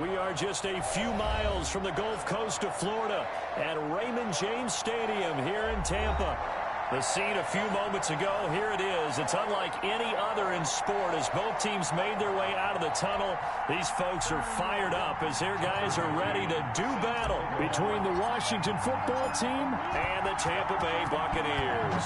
We are just a few miles from the Gulf Coast of Florida at Raymond James Stadium here in Tampa. The scene a few moments ago, here it is. It's unlike any other in sport as both teams made their way out of the tunnel. These folks are fired up as their guys are ready to do battle between the Washington football team and the Tampa Bay Buccaneers.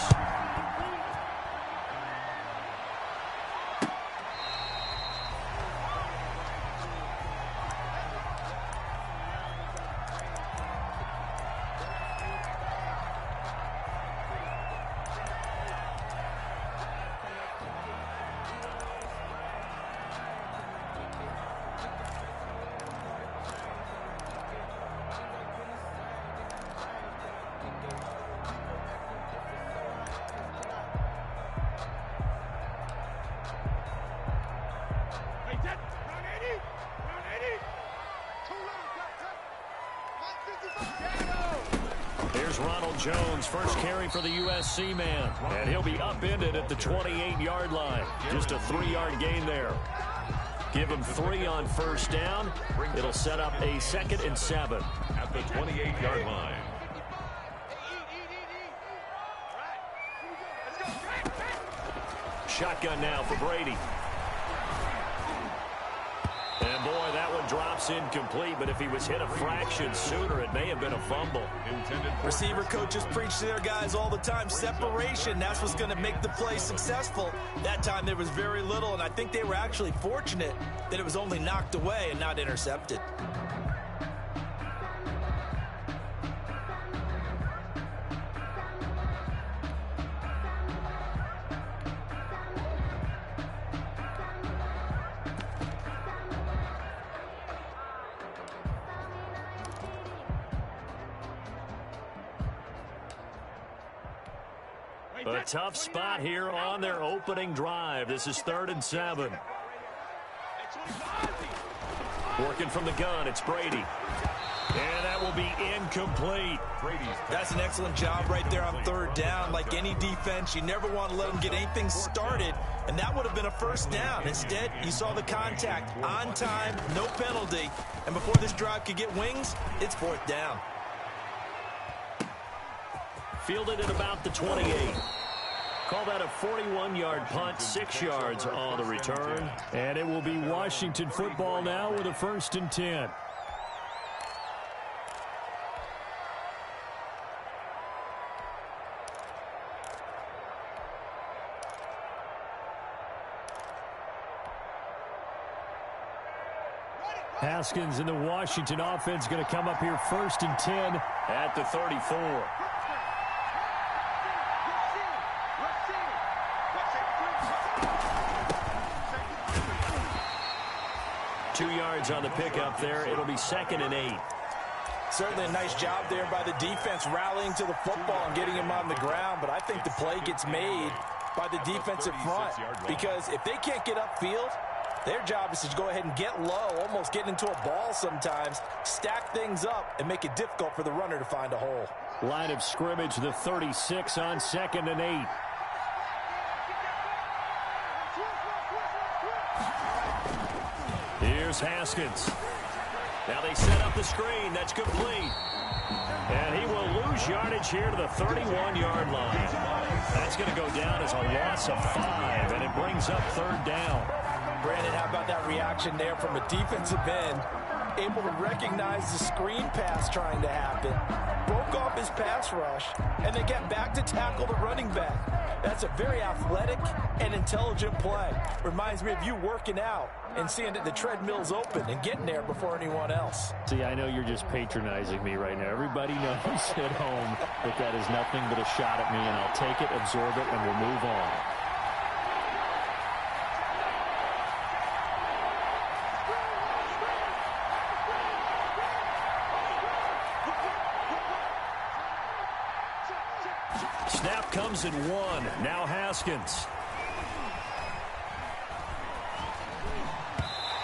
Here's Ronald Jones, first carry for the USC man. And he'll be upended at the 28-yard line. Just a 3-yard gain there. Give him 3 on first down. It'll set up a 2nd and 7. At the 28-yard line. Shotgun now for Brady. And boy, that one drops incomplete, but if he was hit a fraction sooner, it may have been a fumble. Receiver coaches preach to their guys all the time. Separation, that's what's going to make the play successful. That time there was very little, and I think they were actually fortunate that it was only knocked away and not intercepted. A tough spot here on their opening drive. This is 3rd and 7. Working from the gun, it's Brady. And that will be incomplete. That's an excellent job right there on 3rd down. Like any defense, you never want to let them get anything started, and that would have been a 1st down. Instead, you saw the contact on time, no penalty, and before this drive could get wings, it's 4th down. Fielded at about the 28. Call that a 41-yard punt, 6 yards on the return. And it will be Washington football now with a 1st and 10. Haskins in the Washington offense going to come up here 1st and 10 at the 34. 2 yards on the pickup there. It'll be 2nd and 8. Certainly a nice job there by the defense rallying to the football and getting him on the ground, but I think the play gets made by the defensive front because if they can't get upfield, their job is to go ahead and get low, almost get into a ball sometimes, stack things up, and make it difficult for the runner to find a hole. Line of scrimmage, the 36 on 2nd and 8. Here's Haskins. Now they set up the screen. That's complete. And he will lose yardage here to the 31-yard line. That's going to go down as a loss of 5, and it brings up 3rd down. Brandon, how about that reaction there from a defensive end? Able to recognize the screen pass trying to happen. Broke off his pass rush, and then get back to tackle the running back. That's a very athletic and intelligent play. Reminds me of you working out and seeing that the treadmill's open and getting there before anyone else. See, I know you're just patronizing me right now. Everybody knows at home that that is nothing but a shot at me, and I'll take it, absorb it, and we'll move on. Snap comes in 1. Now Haskins.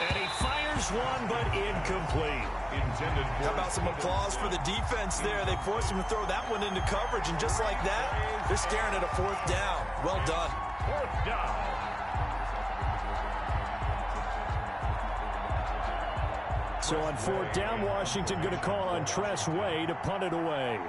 And he fires one, but incomplete. How about some applause for the defense there? They forced him to throw that one into coverage, and just like that, they're staring at a 4th down. Well done. 4th down. So on fourth down, Washington going to call on Tress Way to punt it away.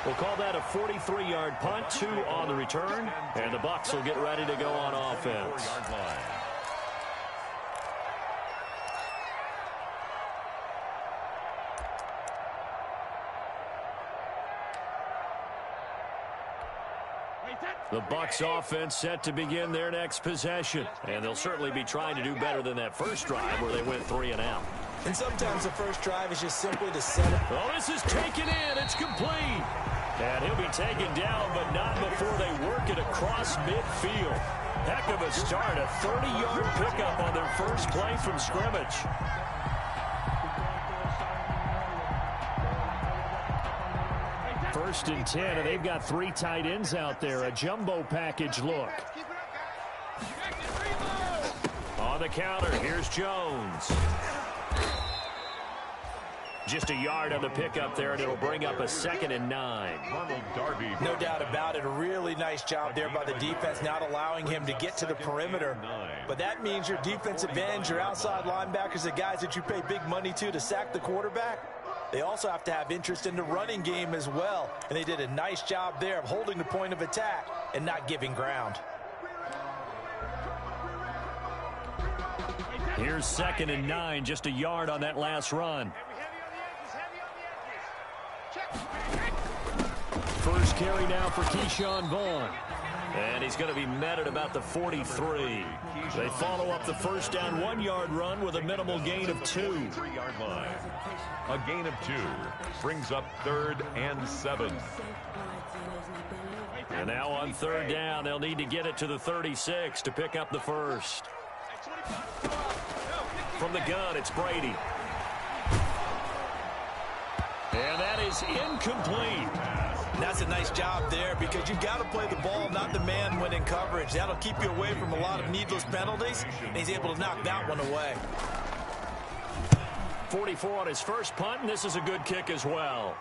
We'll call that a 43-yard punt, 2 on the return, and the Bucs will get ready to go on offense. The Bucs offense set to begin their next possession, and they'll certainly be trying to do better than that first drive where they went 3 and out. And sometimes the first drive is just simply to set it. Oh, this is taken in. It's complete. And he'll be taken down, but not before they work it across midfield. Heck of a start, a 30-yard pickup on their first play from scrimmage. First and 10, and they've got 3 tight ends out there. A jumbo package look. On the counter, here's Jones. Just a yard on the pickup there, and it'll bring up a 2nd and 9. No doubt about it. A really nice job there by the defense, not allowing him to get to the perimeter. But that means your defensive ends, your outside linebackers, the guys that you pay big money to sack the quarterback, they also have to have interest in the running game as well. And they did a nice job there of holding the point of attack and not giving ground. Here's 2nd and 9, just a yard on that last run. First carry now for Keyshawn Vaughn. And he's going to be met at about the 43. They follow up the first down 1-yard run with a minimal gain of 2. 3-yard line. A gain of 2 brings up 3rd and 7. And now on 3rd down, they'll need to get it to the 36 to pick up the first. From the gun, it's Brady. And that is incomplete. That's a nice job there because you've got to play the ball, not the man when in coverage. That'll keep you away from a lot of needless penalties, and he's able to knock that one away. 44 on his first punt, and this is a good kick as well.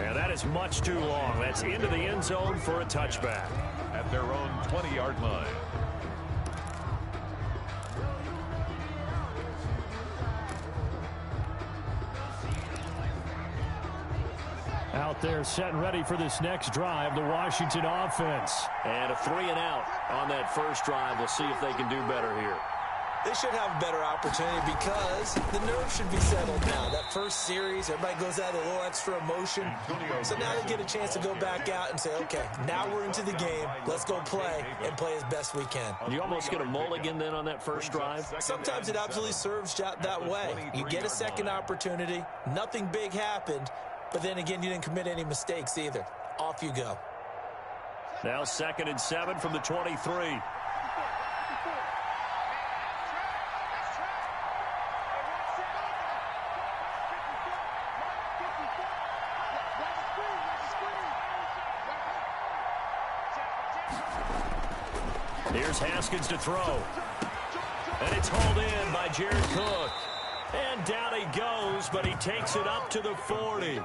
And that is much too long. That's into the end zone for a touchback. At their own 20-yard line. Out there set and ready for this next drive, the Washington offense. And a 3 and out on that first drive. We'll see if they can do better here. They should have a better opportunity because the nerves should be settled now. That first series, everybody goes out with a little extra emotion. So now they get a chance to go back out and say, okay, now we're into the game. Let's go play and play as best we can. You almost get a mulligan then on that first drive? Sometimes it absolutely serves that way. You get a second opportunity. Nothing big happened. But then again, you didn't commit any mistakes either. Off you go. Now 2nd and 7 from the 23. Here's Haskins to throw. And it's hauled in by Jared Cook. And down he goes, but he takes it up to the 40.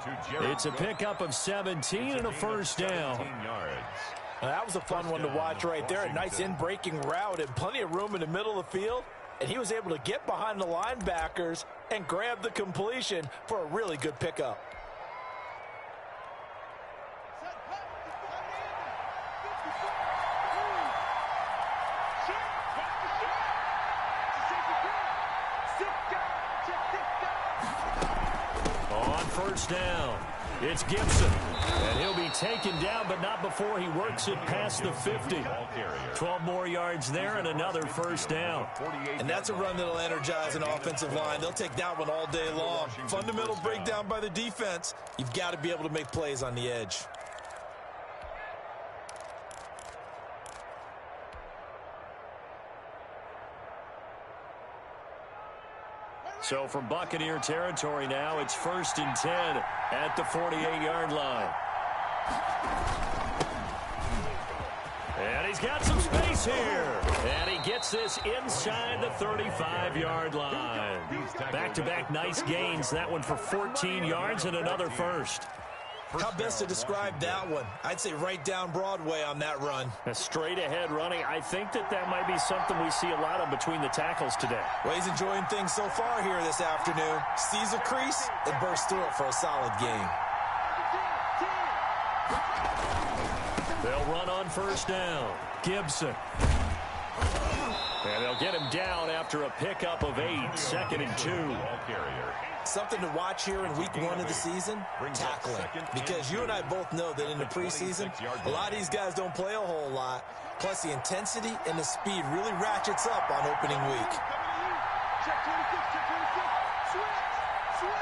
It's a pickup of 17 and a first down. Now, that was a fun one to watch right there. A nice in-breaking route and plenty of room in the middle of the field. And he was able to get behind the linebackers and grab the completion for a really good pickup. First down. It's Gibson. And he'll be taken down, but not before he works it past the 50. 12 more yards there and another first down. And that's a run that'll energize an offensive line. They'll take that one all day long. Fundamental breakdown by the defense. You've got to be able to make plays on the edge. So from Buccaneer territory now, it's 1st and 10 at the 48-yard line. And he's got some space here. And he gets this inside the 35-yard line. Back-to-back nice gains. That one for 14 yards and another first. How best to describe that one? I'd say right down Broadway on that run. A straight-ahead running. I think that might be something we see a lot of between the tackles today. Well, he's enjoying things so far here this afternoon. Sees a crease and bursts through it for a solid gain. They'll run on first down. Gibson. And they'll get him down after a pickup of 8, 2nd and 2. Something to watch here in week 1 of the season, tackling. Because you and I both know that in the preseason, a lot of these guys don't play a whole lot. Plus, the intensity and the speed really ratchets up on opening week. Check 26, check 26. Switch.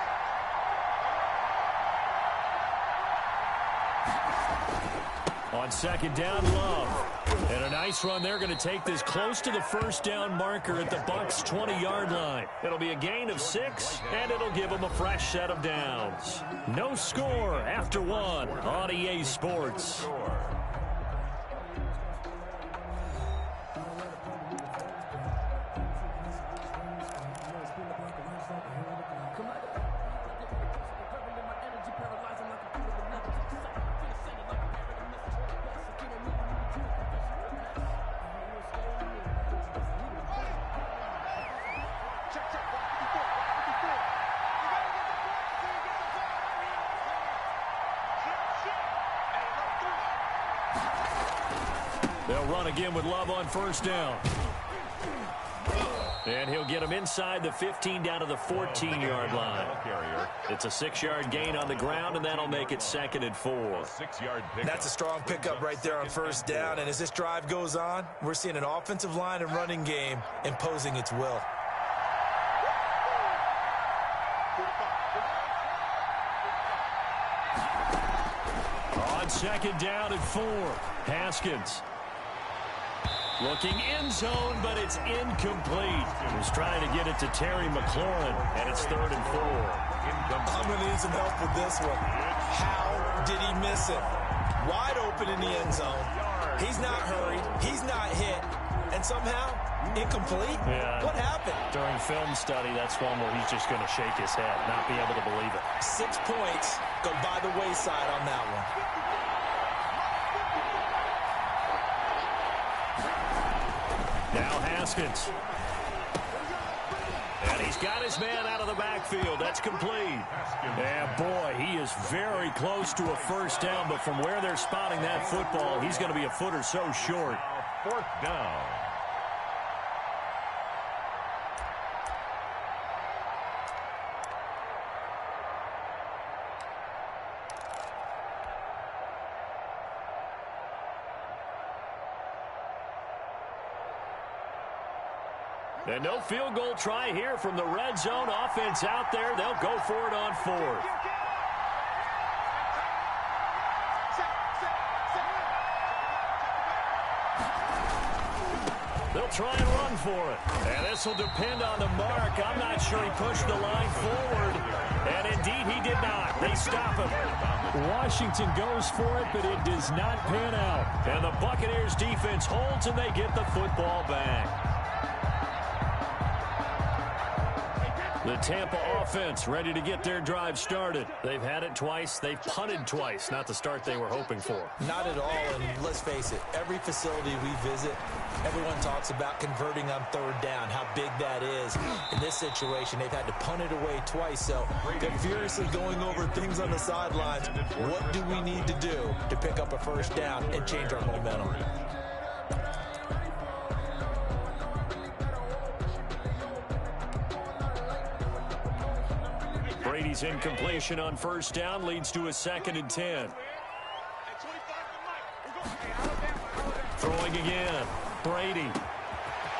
On second down, Love. And a nice run. They're going to take this close to the first down marker at the Bucs' 20-yard line. It'll be a gain of 6, and it'll give them a fresh set of downs. No score after 1 on EA Sports. They'll run again with Love on first down. And he'll get him inside the 15 down to the 14-yard line. It's a 6-yard gain on the ground, and that'll make it 2nd and 4. That's a strong pickup right there on first down. And as this drive goes on, we're seeing an offensive line and running game imposing its will. On second down and 4, Haskins. Looking end zone, but it's incomplete. He's trying to get it to Terry McLaurin, and it's 3rd and 4. I'm going to need some help with this one. How did he miss it? Wide open in the end zone. He's not hurried. He's not hit. And somehow, incomplete? Yeah. What happened? During film study, that's one where he's just going to shake his head, not be able to believe it. 6 points go by the wayside on that one. Now Haskins. And he's got his man out of the backfield. That's complete. And boy, he is very close to a first down, but from where they're spotting that football, he's going to be a foot or so short. 4th down. And no field goal try here from the red zone. Offense out there. They'll go for it on 4th. They'll try and run for it. And this will depend on the mark. I'm not sure he pushed the line forward. And indeed he did not. They stop him. Washington goes for it, but it does not pan out. And the Buccaneers defense holds, and they get the football back. The Tampa offense ready to get their drive started. They've had it twice. They've punted twice. Not the start they were hoping for. Not at all, and let's face it, every facility we visit, everyone talks about converting on 3rd down, how big that is. In this situation, they've had to punt it away twice, so they're furiously going over things on the sidelines. What do we need to do to pick up a first down and change our momentum? Brady's incompletion on first down leads to a 2nd and 10. Throwing again. Brady.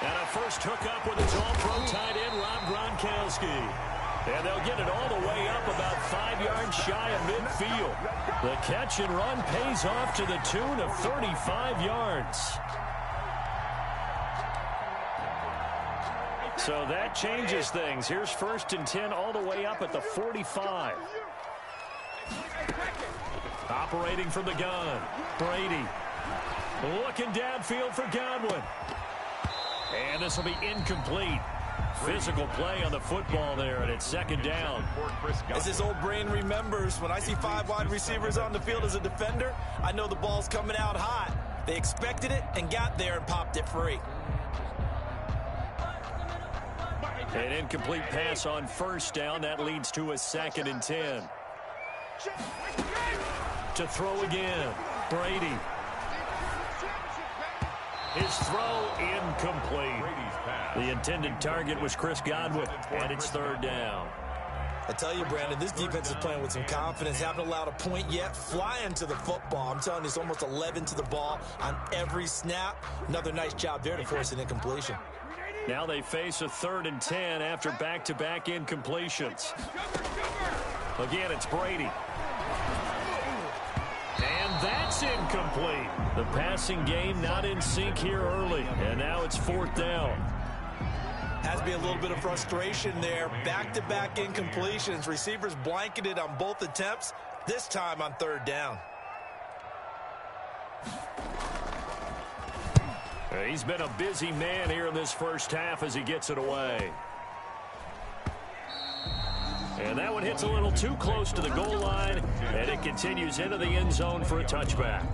And a first hookup with his all-pro tight end, Rob Gronkowski. And they'll get it all the way up about 5 yards shy of midfield. The catch and run pays off to the tune of 35 yards. So that changes things. Here's 1st and 10 all the way up at the 45. Operating from the gun. Brady. Looking downfield for Godwin. And this will be incomplete. Physical play on the football there, and it's second down. As his old brain remembers, when I see 5 wide receivers on the field as a defender, I know the ball's coming out hot. They expected it and got there and popped it free. An incomplete pass on first down. That leads to a 2nd and 10. To throw again. Brady. His throw incomplete. The intended target was Chris Godwin, and it's 3rd down. I tell you, Brandon, this defense is playing with some confidence. Haven't allowed a point yet. Flying to the football. I'm telling you, it's almost 11 to the ball on every snap. Another nice job there to force an incompletion. Now they face a 3rd and 10 after back-to-back incompletions. Again, it's Brady. And that's incomplete. The passing game not in sync here early. And now it's 4th down. Has to be a little bit of frustration there. Back-to-back incompletions. Receivers blanketed on both attempts, this time on 3rd down. He's been a busy man here in this first half as he gets it away. And that one hits a little too close to the goal line, and it continues into the end zone for a touchback.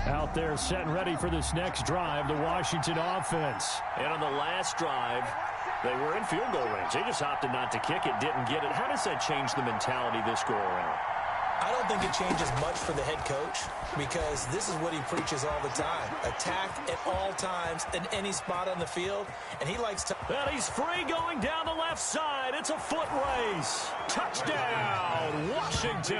Out there set and ready for this next drive, the Washington offense. And on the last drive, they were in field goal range. They just opted not to kick it, didn't get it. How does that change the mentality this go-around? I don't think it changes much for the head coach because this is what he preaches all the time. Attack at all times in any spot on the field, and he likes to... And he's free going down the left side. It's a foot race. Touchdown, Washington.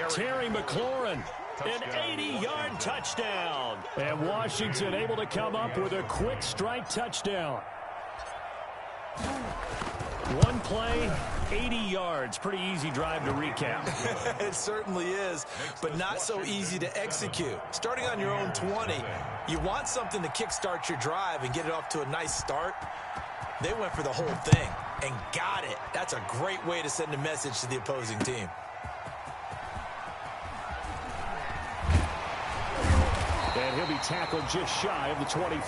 Terry McLaurin. An 80-yard touchdown. And Washington able to come up with a quick strike touchdown. One play, 80 yards. Pretty easy drive to recap. It certainly is, but not so easy to execute. Starting on your own 20, you want something to kickstart your drive and get it off to a nice start. They went for the whole thing and got it. That's a great way to send a message to the opposing team. And he'll be tackled just shy of the 25.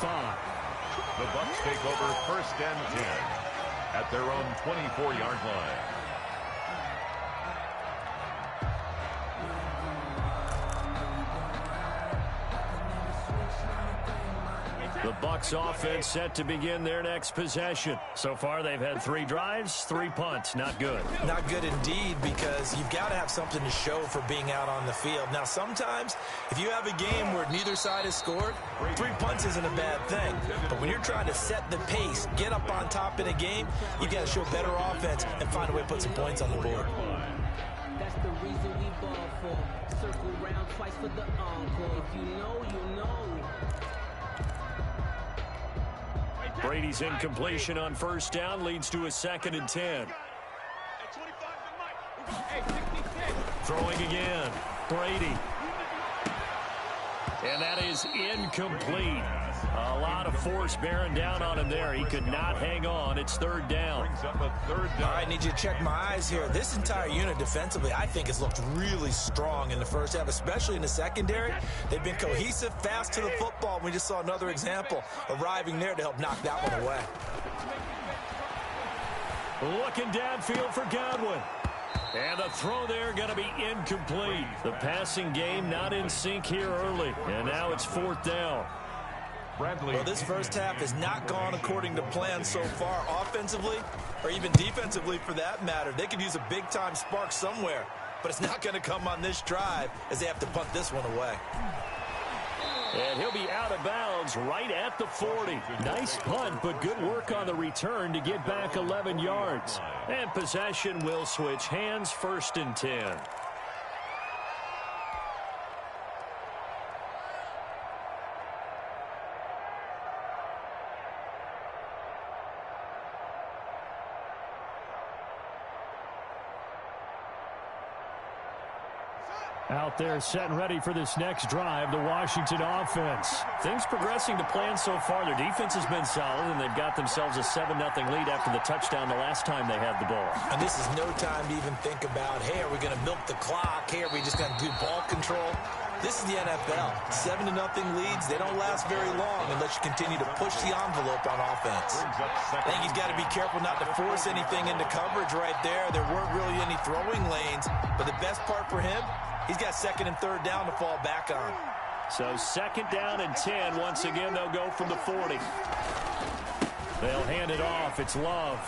The Bucs take over 1st and 10 at their own 24-yard line. The Bucs offense set to begin their next possession. So far, they've had 3 drives, 3 punts. Not good. Not good indeed, because you've got to have something to show for being out on the field. Now, sometimes, if you have a game where neither side has scored, 3 punts isn't a bad thing. But when you're trying to set the pace, get up on top in a game, you've got to show better offense and find a way to put some points on the board. That's the reason we ball for. Circle round twice for the encore. If you know, you know. Brady's incompletion on first down leads to a 2nd and 10. Throwing again. Brady. And that is incomplete. A lot of force bearing down on him there. He could not hang on. It's 3rd down. All right, I need you to check my eyes here. This entire unit defensively, I think, has looked really strong in the first half, especially in the secondary. They've been cohesive, fast to the football. We just saw another example arriving there to help knock that one away. Looking downfield for Godwin. And the throw there going to be incomplete. The passing game not in sync here early. And now it's 4th down. Well, this first half has not gone according to plan so far, offensively or even defensively for that matter. They could use a big-time spark somewhere, but it's not going to come on this drive as they have to punt this one away. And he'll be out of bounds right at the 40. Nice punt, but good work on the return to get back 11 yards. And possession will switch hands, 1st and 10. Out there set and ready for this next drive, the Washington offense. Things progressing to plan so far. Their defense has been solid, and they've got themselves a 7-0 lead after the touchdown the last time they had the ball. And this is no time to even think about, hey, are we going to milk the clock? Hey, are we just going to do ball control? This is the NFL. 7-0 leads, they don't last very long unless you continue to push the envelope on offense. I think he's got to be careful not to force anything into coverage right there. There weren't really any throwing lanes, but the best part for him, he's got 2nd and 3rd down to fall back on. So 2nd down and 10. Once again, they'll go from the 40. They'll hand it off. It's Love.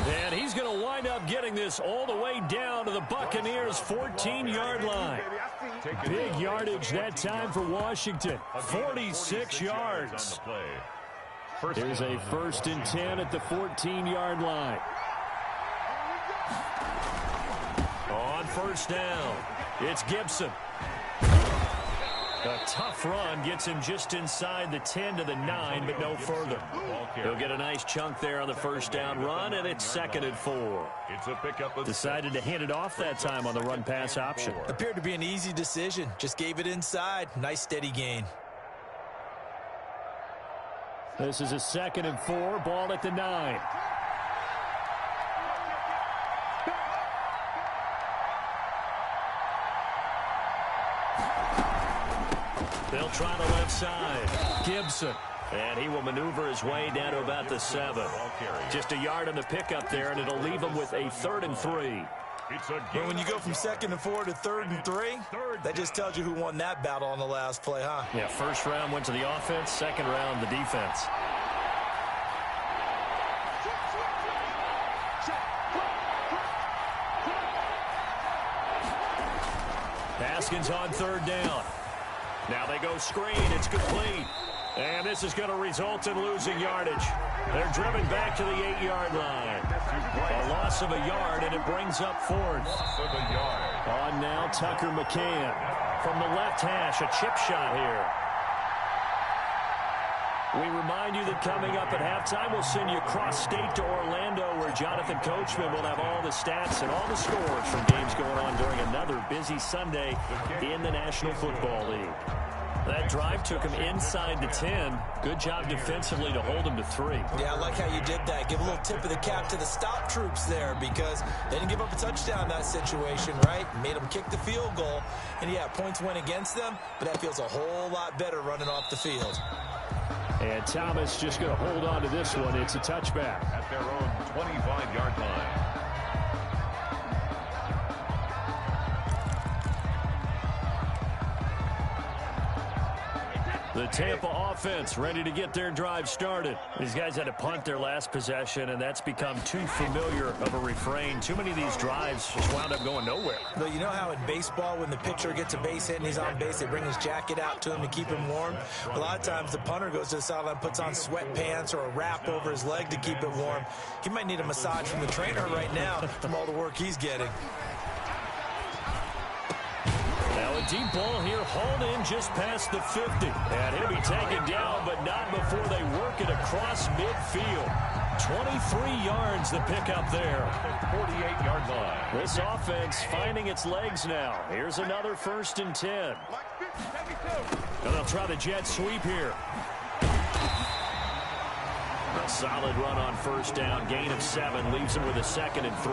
And he's going to wind up getting this all the way down to the Buccaneers' 14-yard line. Big yardage that time for Washington. 46 yards. Here's a 1st and 10 at the 14-yard line. On 1st down, it's Gibson. A tough run gets him just inside the 10 to the 9, but no further. He'll get a nice chunk there on the 1st down run, and it's 2nd and 4. It's a pickup. Decided to hand it off that time on the run-pass option. Appeared to be an easy decision. Just gave it inside. Nice steady gain. This is a 2nd and 4, ball at the 9. They'll try the left side. Gibson. And he will maneuver his way down to about the 7. Just a yard on the pickup there, and it'll leave him with a 3rd and 3. But when you go from 2nd and 4 to 3rd and 3, that just tells you who won that battle on the last play, huh? Yeah, 1st round went to the offense, 2nd round the defense. Haskins on 3rd down. Now they go screen. It's complete. And this is going to result in losing yardage. They're driven back to the 8-yard line. A loss of a yard, and it brings up 4th. On now, Tucker McCann. From the left hash, a chip shot here. We remind you that coming up at halftime, we'll send you cross-state to Orlando, where Jonathan Coachman will have all the stats and all the scores from games going on during another busy Sunday in the National Football League. That drive took him inside the 10. Good job defensively to hold him to 3. Yeah, I like how you did that. Give a little tip of the cap to the stop troops there, because they didn't give up a touchdown in that situation, right? Made them kick the field goal. And, yeah, points went against them, but that feels a whole lot better running off the field. And Thomas just going to hold on to this one. It's a touchback. At their own 25-yard line. The Tampa offense ready to get their drive started. These guys had to punt their last possession, and that's become too familiar of a refrain. Too many of these drives just wound up going nowhere. But you know how in baseball, when the pitcher gets a base hit and he's on base, they bring his jacket out to him to keep him warm? A lot of times the punter goes to the sideline, puts on sweatpants or a wrap over his leg to keep it warm. He might need a massage from the trainer right now from all the work he's getting. Now a deep ball here, hauled in just past the 50. And he'll be taken down, but not before they work it across midfield. 23 yards the pickup there. 48-yard line. This offense finding its legs now. Here's another 1st and 10. And they'll try the jet sweep here. A solid run on 1st down. Gain of 7 leaves him with a 2nd and 3.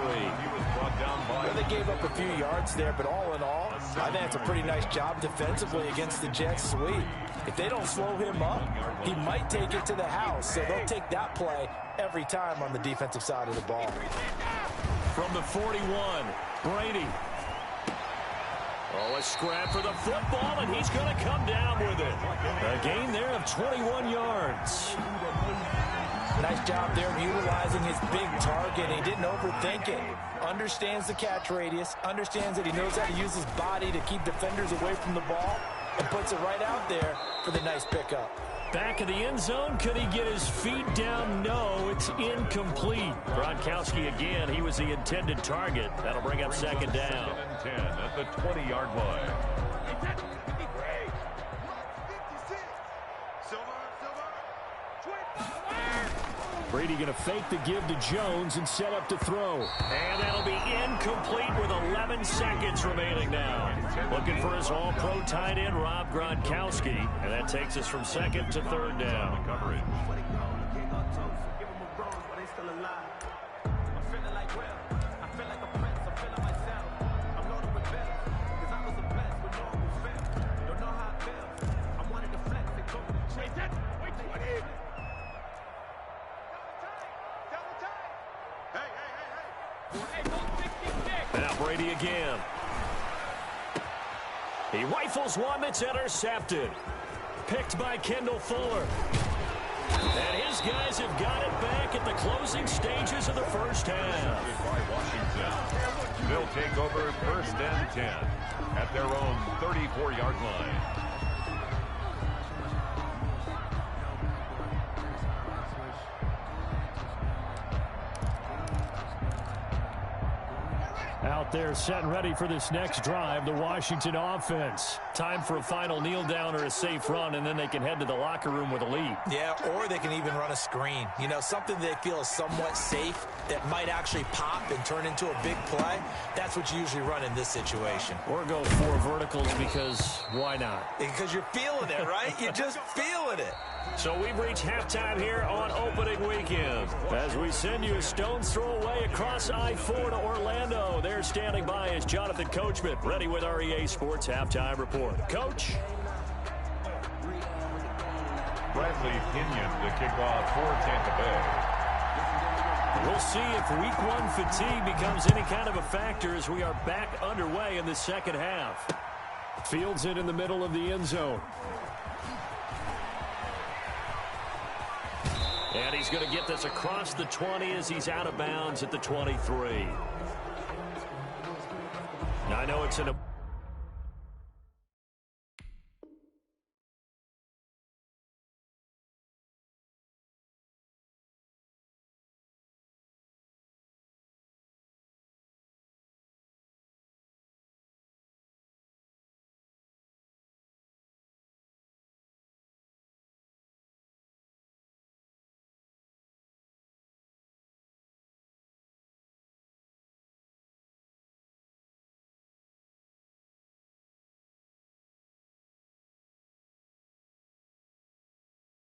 Well, they gave up a few yards there, but all in all, I think it's a pretty nice job defensively against the jet sweep. If they don't slow him up, he might take it to the house. So they'll take that play every time on the defensive side of the ball. From the 41, Brady. Oh, a scrap for the football, and he's going to come down with it. A gain there of 21 yards. Nice job there of utilizing his big target. He didn't overthink it. Understands the catch radius. Understands that he knows how to use his body to keep defenders away from the ball. And puts it right out there for the nice pickup. Back of the end zone. Could he get his feet down? No, it's incomplete. Gronkowski again. He was the intended target. That'll bring up 2nd down. 2nd and 10 at the 20-yard line. Brady going to fake the give to Jones and set up to throw. And that'll be incomplete with 11 seconds remaining now. Looking for his all-pro tight end, Rob Gronkowski. And that takes us from second to third down. Coverage. Now Brady again. He rifles one that's intercepted. Picked by Kendall Fuller. And his guys have got it back at the closing stages of the first half. By Washington. They'll take over first and 10 at their own 34-yard line. Out there set and ready for this next drive, the Washington offense. Time for a final kneel down or a safe run, and then they can head to the locker room with a lead. Yeah, or they can even run a screen. You know, something they feel is somewhat safe that might actually pop and turn into a big play. That's what you usually run in this situation. Or go 4 verticals because why not? Because you're feeling it, right? You're just feeling it. So we've reached halftime here on opening weekend. As we send you a stone's throw away across I-4 to Orlando. There standing by is Jonathan Coachman, ready with our EA Sports Halftime Report. Coach? Bradley Pinion to kick off for Tampa Bay. We'll see if week 1 fatigue becomes any kind of a factor as we are back underway in the second half. Fields it in the middle of the end zone. And he's going to get this across the 20 as he's out of bounds at the 23. Now, I know it's in a...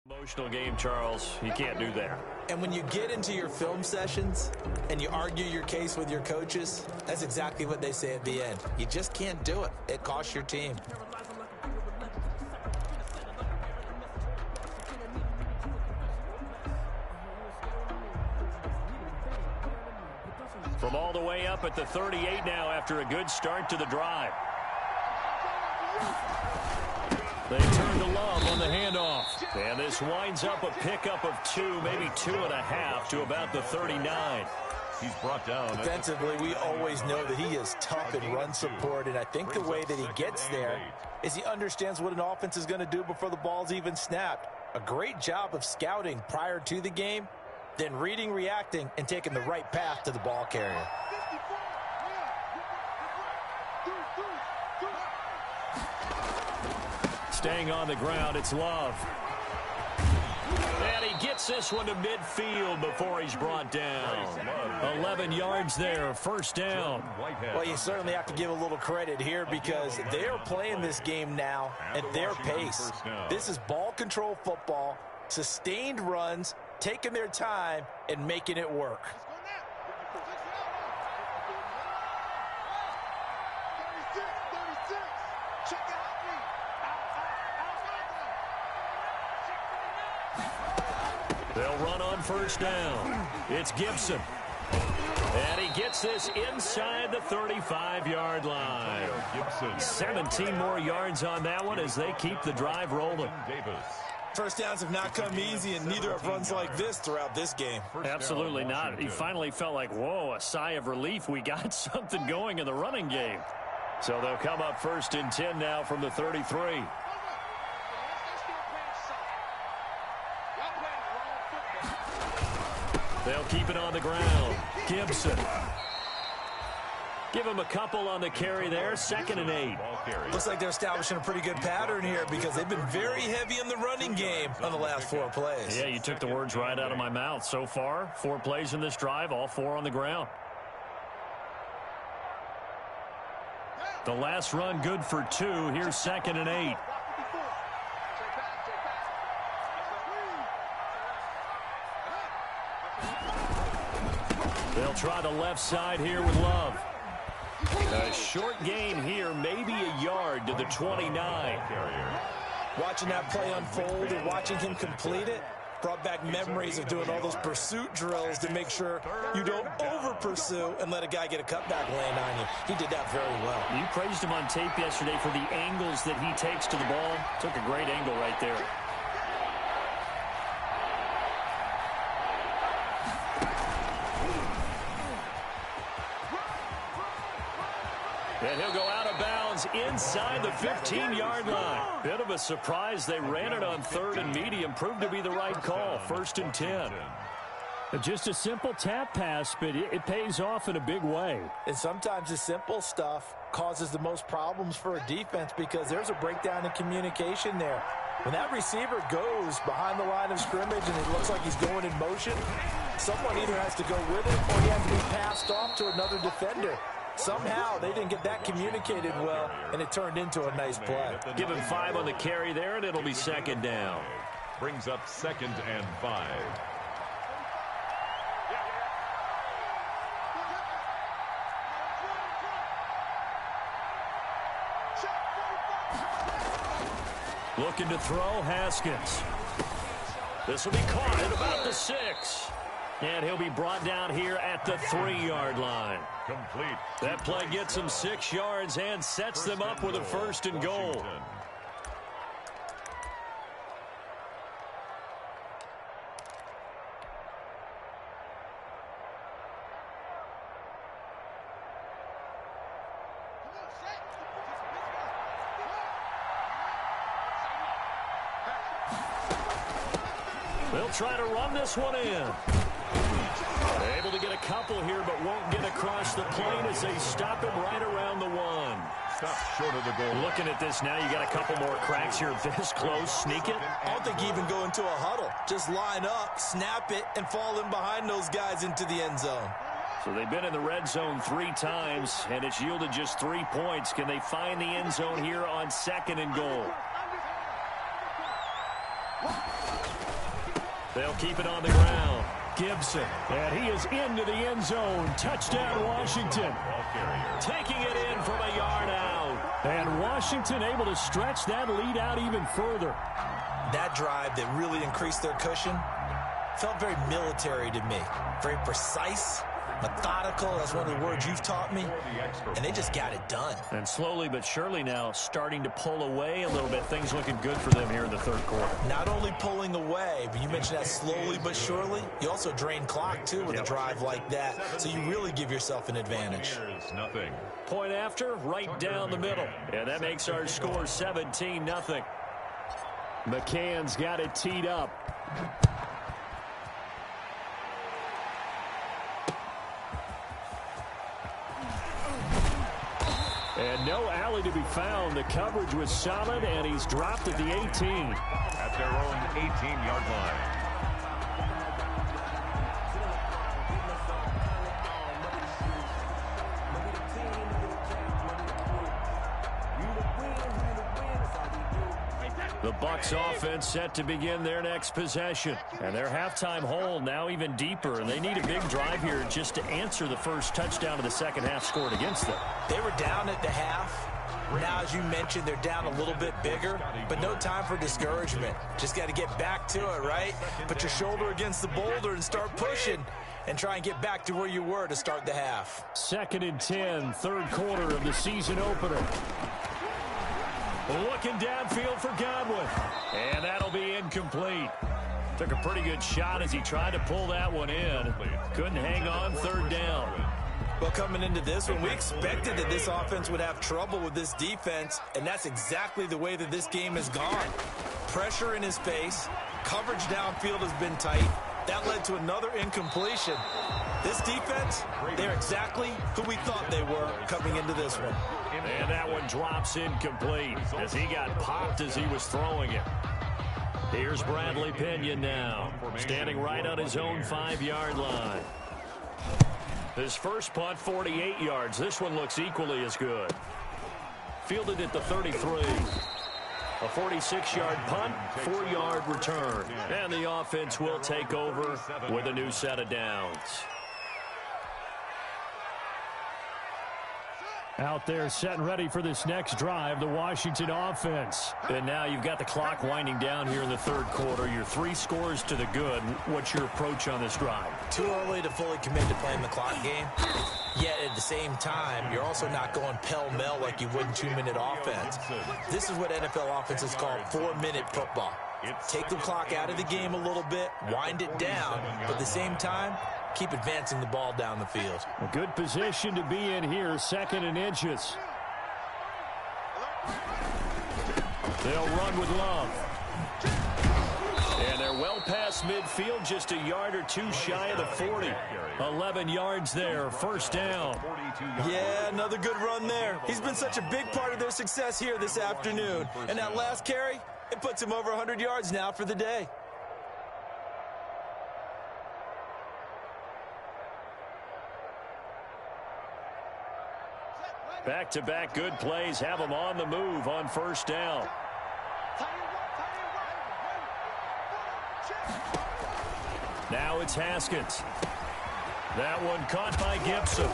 Emotional game, Charles. You can't do that. And when you get into your film sessions and you argue your case with your coaches, that's exactly what they say at the end. You just can't do it. It costs your team. From all the way up at the 38 now after a good start to the drive. They turn to Love on the handoff. And this winds up a pickup of 2, maybe 2.5 to about the 39. He's brought down. Defensively, we always know that he is tough in run support, and I think the way that he gets there is he understands what an offense is going to do before the ball's even snapped. A great job of scouting prior to the game, then reading, reacting, and taking the right path to the ball carrier. Staying on the ground, it's Love. And he gets this one to midfield before he's brought down. 11 yards there, first down. Well, you certainly have to give a little credit here because they are playing this game now at their pace. This is ball control football, sustained runs, taking their time, and making it work. They'll run on first down. It's Gibson. And he gets this inside the 35-yard line. 17 more yards on that one as they keep the drive rolling. First downs have not come easy, and neither have runs like this throughout this game. Absolutely not. He finally felt like, whoa, a sigh of relief. We got something going in the running game. So they'll come up first and 10 now from the 33. They'll keep it on the ground. Gibson Give him a couple on the carry there, 2nd and 8. Looks like they're establishing a pretty good pattern here because they've been very heavy in the running game on the last 4 plays. Yeah, you took the words right out of my mouth. So far, 4 plays in this drive, all 4 on the ground. The last run good for 2. Here's 2nd and 8. They'll try the left side here with Love. A short gain here, maybe a yard to the 29. Watching that play unfold and watching him complete it brought back memories of doing all those pursuit drills to make sure you don't over-pursue and let a guy get a cutback land on you. He did that very well. You praised him on tape yesterday for the angles that he takes to the ball. Took a great angle right there. And he'll go out of bounds inside the 15-yard line. Bit of a surprise. They ran it on 3rd and medium. Proved to be the right call. 1st and 10. Just a simple tap pass, but it pays off in a big way. And sometimes the simple stuff causes the most problems for a defense because there's a breakdown in communication there. When that receiver goes behind the line of scrimmage and it looks like he's going in motion, someone either has to go with it or he has to be passed off to another defender. Somehow they didn't get that communicated well, and it turned into a nice play. Give him 5 on the carry there, and it'll be 2nd down. Brings up 2nd and 5. Looking to throw, Haskins. This will be caught at about the 6. And he'll be brought down here at the 3-yard line. Complete. That play gets him 6 yards and sets them up with a 1st and goal. They'll try to run this one in. Able to get a couple here, but won't get across the plane as they stop him right around the 1. Stop short of the goal. Looking at this now, you got a couple more cracks here. This close, sneak it. I don't think you even go into a huddle. Just line up, snap it, and fall in behind those guys into the end zone. So they've been in the red zone 3 times, and it's yielded just 3 points. Can they find the end zone here on 2nd and goal? They'll keep it on the ground. Gibson, and he is into the end zone. Touchdown, Washington. Taking it in from a yard out. And Washington able to stretch that lead out even further. That drive that really increased their cushion felt very military to me. Very precise, methodical. That's one of the words you've taught me. And they just got it done. And slowly but surely now starting to pull away a little bit. Things looking good for them here in the 3rd quarter. Not only pulling away, but you mentioned that slowly but surely. You also drain clock, too, with a drive like that. So you really give yourself an advantage. Nothing. Point after, right down the middle. And that makes our score 17-0. McCann's got it teed up. And no alley to be found. The coverage was solid, and he's dropped at the 18. At their own 18-yard line. The Bucs offense set to begin their next possession. And their halftime hole now even deeper. And they need a big drive here just to answer the first touchdown of the second half scored against them. They were down at the half. Now, as you mentioned, they're down a little bit bigger, but no time for discouragement. Just got to get back to it, right? Put your shoulder against the boulder and start pushing and try and get back to where you were to start the half. 2nd and 10, 3rd quarter of the season opener. Looking downfield for Godwin. And that'll be incomplete. Took a pretty good shot as he tried to pull that one in. Couldn't hang on, 3rd down. Well, coming into this one, we expected that this offense would have trouble with this defense, and that's exactly the way that this game has gone. Pressure in his face. Coverage downfield has been tight. That led to another incompletion. This defense, they're exactly who we thought they were coming into this one. And that one drops incomplete as he got popped as he was throwing it. Here's Bradley Pinion now, standing right on his own 5-yard line. His first punt, 48 yards. This one looks equally as good. Fielded at the 33. A 46-yard punt, 4-yard return. And the offense will take over with a new set of downs. Out there set and ready for this next drive, the Washington offense. And now you've got the clock winding down here in the third quarter. You're 3 scores to the good. What's your approach on this drive? Too early to fully commit to playing the clock game. Yet at the same time, you're also not going pell-mell like you would in 2-minute offense. This is what NFL offenses call 4-minute football. Take the clock out of the game a little bit, wind it down, but at the same time, keep advancing the ball down the field. A good position to be in here, 2nd and inches. They'll run with Love. And they're well past midfield, just a yard or 2 shy of the 40. 11 yards there, first down. Yeah, another good run there. He's been such a big part of their success here this afternoon. And that last carry, it puts him over 100 yards now for the day. Back-to-back good plays have them on the move on first down. Now it's Haskins. That one caught by Gibson.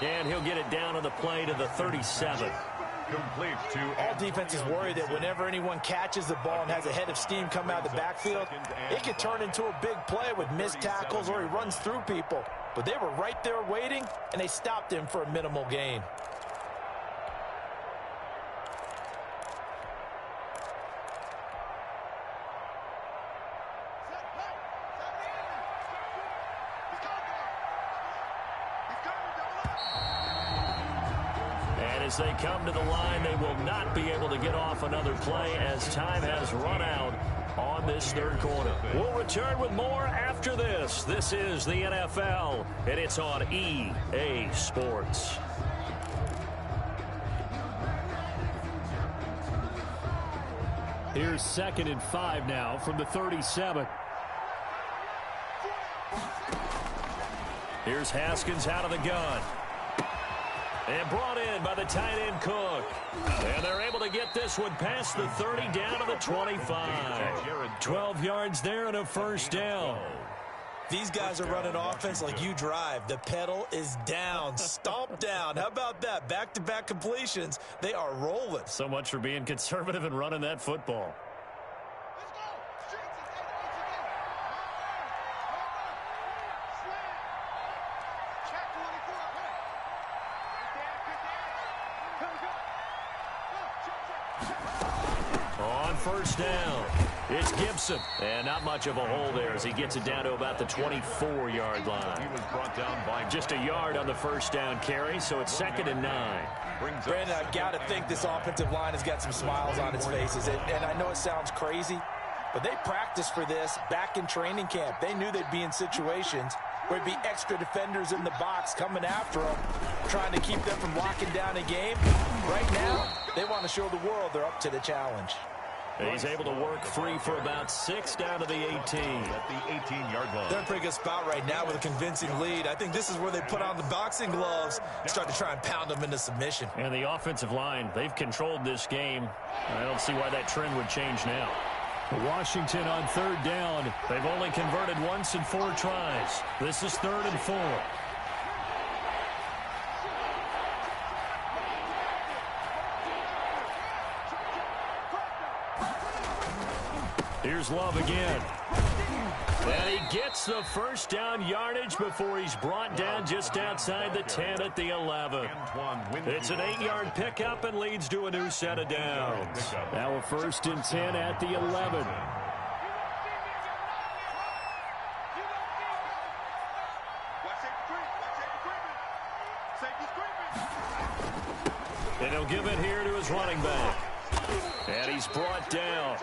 And he'll get it down on the play to the 37. Complete to all defenses worry that whenever anyone catches the ball and has a head of steam come out of the backfield, it can turn into a big play with missed tackles or he runs through people. But they were right there waiting, and they stopped him for a minimal gain. As they come to the line, they will not be able to get off another play as time has run out on this third quarter. We'll return with more after this. This is the NFL, and it's on EA Sports. Here's 2nd and 5 now from the 37. Here's Haskins out of the gun. And brought in by the tight end Cook. And they're able to get this one past the 30 down to the 25. 12 yards there and a first down. These guys are running offense like you drive. The pedal is down, stomp down. How about that? Back-to-back completions. They are rolling. So much for being conservative and running that football. First down. It's Gibson. And not much of a hole there as he gets it down to about the 24-yard line. He was brought down by just a yard on the first down carry, so it's 2nd and 9. Brandon, I've got to think this offensive line has got some smiles on its faces. And I know it sounds crazy, but they practiced for this back in training camp. They knew they'd be in situations where it'd be extra defenders in the box coming after them, trying to keep them from locking down a game. Right now, they want to show the world they're up to the challenge. He's able to work free for about 6 down to the 18. At the 18-yard line. They're in a pretty good spot right now with a convincing lead. I think this is where they put on the boxing gloves and start to try and pound them into submission. And the offensive line, they've controlled this game. I don't see why that trend would change now. Washington on 3rd down. They've only converted once in 4 tries. This is 3rd and 4. Here's Love again. And he gets the first down yardage before he's brought down just outside the 10 at the 11. It's an 8-yard pickup and leads to a new set of downs. Now a 1st and 10 at the 11. And he'll give it here to his running back. And he's brought down.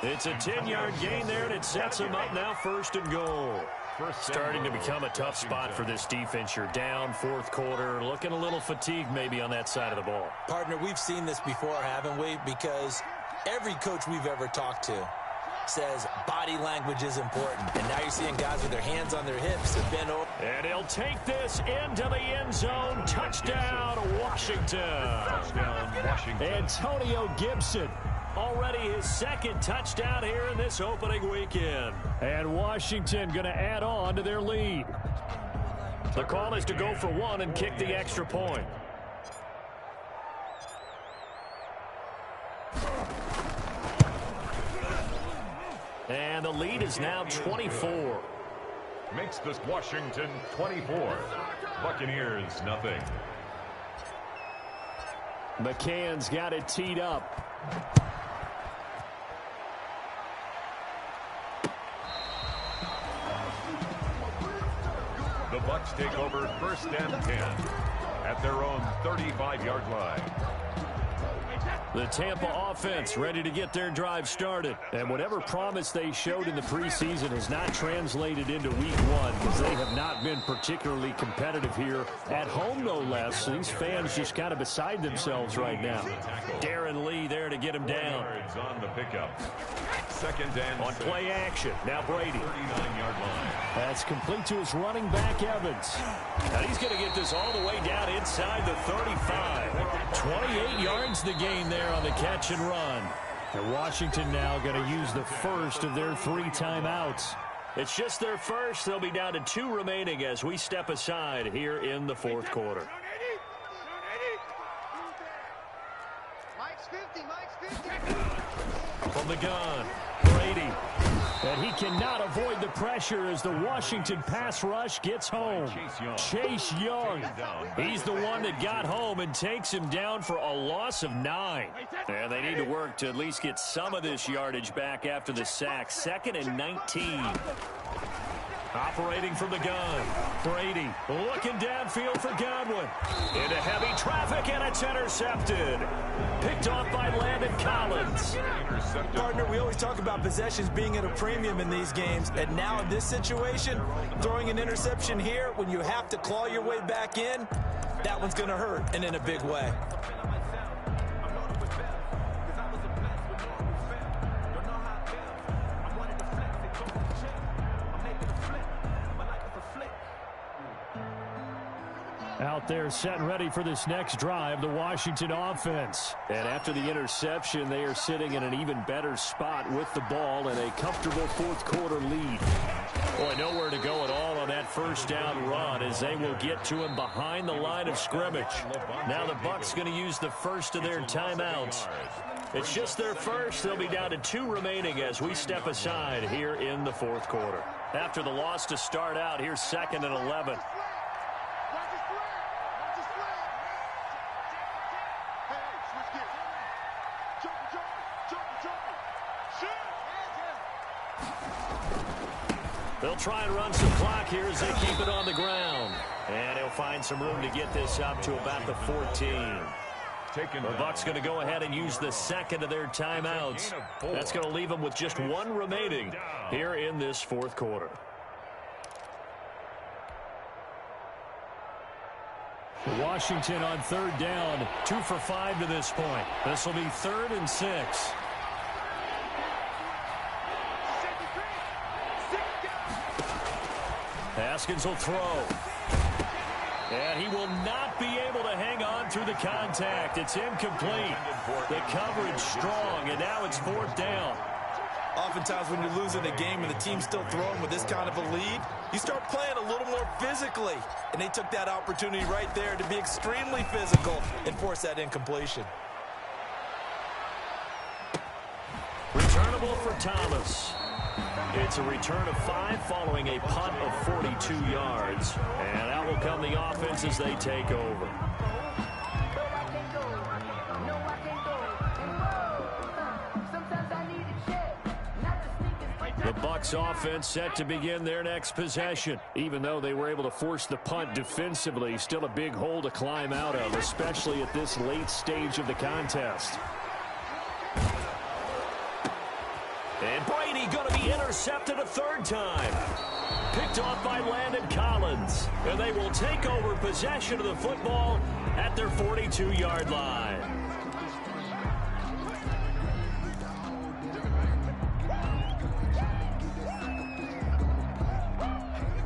It's a 10-yard gain there, and it sets him up now 1st and goal. Starting to become a tough spot for this defense. You're down fourth quarter, looking a little fatigued maybe on that side of the ball. Partner, we've seen this before, haven't we? Because every coach we've ever talked to says body language is important. And now you're seeing guys with their hands on their hips and bent over. And he'll take this into the end zone. Touchdown, Washington. Touchdown, Washington. Antonio Gibson. Already his second touchdown here in this opening weekend. And Washington going to add on to their lead. The call is to go for one and kick the extra point. And the lead is now 24. Makes this Washington 24. Buccaneers, nothing. McCann's got it teed up. The Bucs take over first and 10 at their own 35-yard line. The Tampa offense ready to get their drive started. And whatever promise they showed in the preseason has not translated into week one because they have not been particularly competitive here at home, no less. These fans just kind of beside themselves right now. Darren Lee there to get him down. On the pickup. Second and on play action. Now Brady. 39-yard line. That's complete to his running back, Evans. Now he's going to get this all the way down inside the 35. 28 yards the gain there on the catch and run. And Washington now going to use the first of their 3 timeouts. It's just their first. They'll be down to 2 remaining as we step aside here in the fourth quarter. From the gun, Brady. And he cannot avoid the pressure as the Washington pass rush gets home. Chase Young. He's the one that got home and takes him down for a loss of 9. And they need to work to at least get some of this yardage back after the sack. 2nd and 19. Operating from the gun. Brady looking downfield for Godwin. Into heavy traffic, and it's intercepted. Picked off by Landon Collins. Partner, we always talk about possessions being at a premium in these games. And now in this situation, throwing an interception here when you have to claw your way back in, that one's going to hurt, and in a big way. Out there set and ready for this next drive, the Washington offense. And after the interception, they are sitting in an even better spot with the ball and a comfortable fourth quarter lead. Boy, nowhere to go at all on that first down run as they will get to him behind the line of scrimmage. Now the Bucs going to use the first of their timeouts. It's just their first. They'll be down to 2 remaining as we step aside here in the fourth quarter. After the loss to start out, here's 2nd and 11. They'll try and run some clock here as they keep it on the ground. And he'll find some room to get this up to about the 14. The Bucs going to go ahead and use the second of their timeouts. That's going to leave them with just 1 remaining here in this fourth quarter. Washington on 3rd down, 2 for 5 to this point. This will be 3rd and 6. Haskins will throw. And he will not be able to hang on through the contact. It's incomplete. The coverage strong, and now it's 4th down. Oftentimes when you're losing a game and the team's still throwing with this kind of a lead, you start playing a little more physically. And they took that opportunity right there to be extremely physical and force that incompletion. Returnable for Thomas. It's a return of 5 following a punt of 42 yards. And out will come the offense as they take over. The Bucs offense set to begin their next possession. Even though they were able to force the punt defensively, still a big hole to climb out of, especially at this late stage of the contest. And Brady going to be intercepted a 3rd time. picked off by Landon Collins. And they will take over possession of the football at their 42-yard line.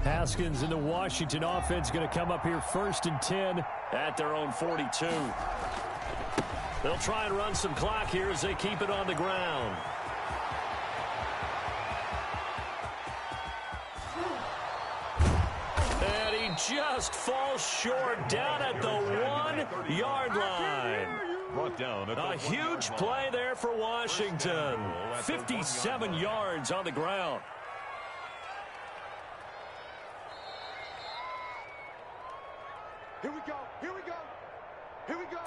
Haskins and the Washington offense going to come up here 1st and 10 at their own 42. They'll try and run some clock here as they keep it on the ground. And he just falls short down at the 1-yard line. Brought down at A huge play there for Washington. 57 yards on the ground. Here we go. Here we go. Here we go.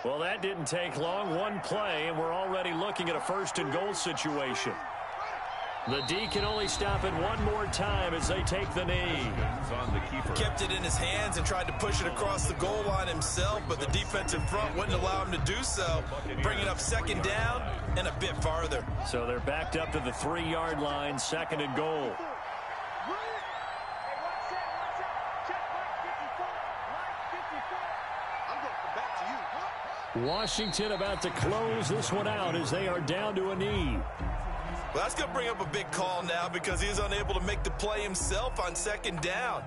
Well, that didn't take long. One play, and we're already looking at a 1st and goal situation. The D can only stop it one more time as they take the knee. on the keeper. Kept it in his hands and tried to push it across the goal line himself, but the defensive front wouldn't allow him to do so. Bringing up 2nd down and a bit farther. So they're backed up to the 3-yard line, 2nd and goal. Washington about to close this one out as they are down to a knee. Well, that's going to bring up a big call now because he is unable to make the play himself on 2nd down.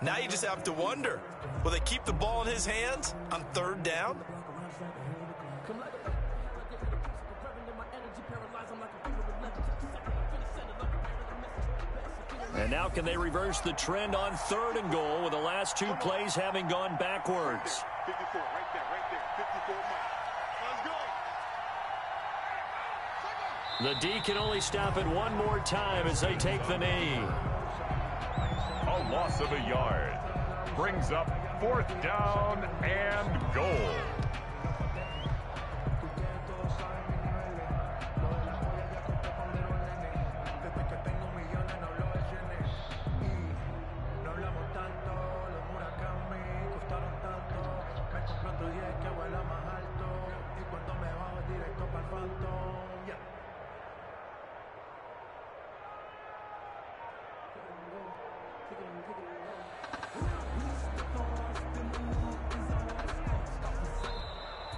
Now you just have to wonder, will they keep the ball in his hands on 3rd down? And now can they reverse the trend on 3rd and goal with the last 2 plays having gone backwards? 54, right there, 54 miles. Let's go. The D can only stop it one more time as they take the knee. A loss of a yard. Brings up 4th down and goal.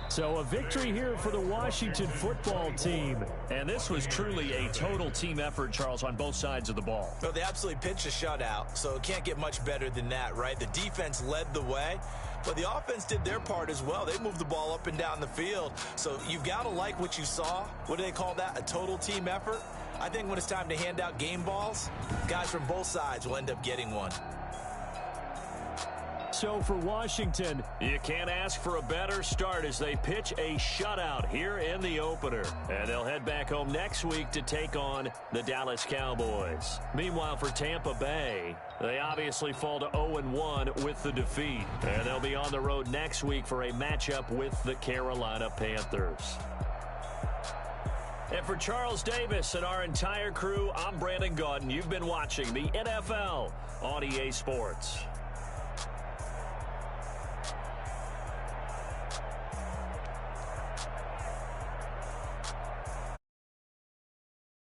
So a victory here for the Washington football team. And this was truly a total team effort, Charles, on both sides of the ball. So they absolutely pitched a shutout, so it can't get much better than that, right? The defense led the way, but the offense did their part as well. They moved the ball up and down the field. So you've got to like what you saw. What do they call that? A total team effort? I think when it's time to hand out game balls, guys from both sides will end up getting one. So for Washington, you can't ask for a better start as they pitch a shutout here in the opener. And they'll head back home next week to take on the Dallas Cowboys. Meanwhile, for Tampa Bay, they obviously fall to 0-1 with the defeat. And they'll be on the road next week for a matchup with the Carolina Panthers. And for Charles Davis and our entire crew, I'm Brandon Gaudin. You've been watching the NFL on EA Sports.